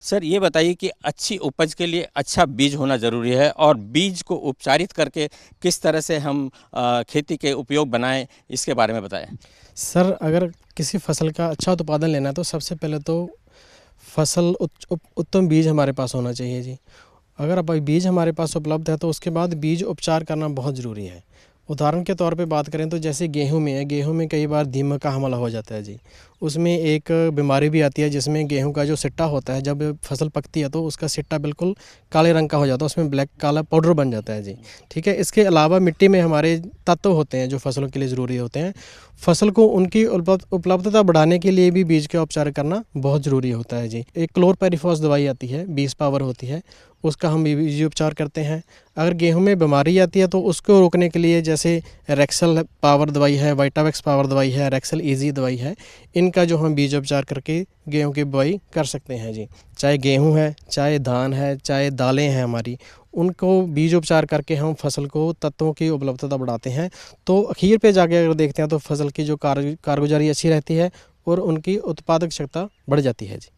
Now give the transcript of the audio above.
Sir ये बताइए कि अच्छी उपज के लिए अच्छा बीज होना ज़रूरी है और बीज को उपचारित करके किस तरह से हम खेती के उपयोग बनाएं, इसके बारे में बताएं। सर, अगर किसी फसल का अच्छा उत्पादन लेना है तो सबसे पहले तो फसल उत्तम बीज हमारे पास होना चाहिए जी। अगर अब बीज हमारे पास उपलब्ध है तो उसके बाद बीज उपचार करना बहुत ज़रूरी है। उदाहरण के तौर पे बात करें तो जैसे गेहूं में है, गेहूं में कई बार दीमक का हमला हो जाता है जी। उसमें एक बीमारी भी आती है जिसमें गेहूं का जो सिट्टा होता है, जब फसल पकती है तो उसका सिट्टा बिल्कुल काले रंग का हो जाता है, उसमें ब्लैक काला पाउडर बन जाता है जी। ठीक है। इसके अलावा मिट्टी में हमारे तत्व होते हैं जो फसलों के लिए ज़रूरी होते हैं। फसल को उनकी उपलब्धता बढ़ाने के लिए भी बीज का उपचार करना बहुत ज़रूरी होता है जी। एक क्लोरपायरीफॉस दवाई आती है, 20 पावर होती है, उसका हम बीज उपचार करते हैं। अगर गेहूं में बीमारी आती है तो उसको रोकने के लिए जैसे रेक्सल पावर दवाई है, वाइटावेक्स पावर दवाई है, रेक्सल इजी दवाई है, इनका जो हम बीज उपचार करके गेहूं की बुआई कर सकते हैं जी। चाहे गेहूं है, चाहे धान है, चाहे दालें हैं हमारी, उनको बीज उपचार करके हम फसल को तत्वों की उपलब्धता बढ़ाते हैं। तो आखिर पे जाके अगर देखते हैं तो फसल की जो कारगुजारी अच्छी रहती है और उनकी उत्पादक क्षमता बढ़ जाती है जी।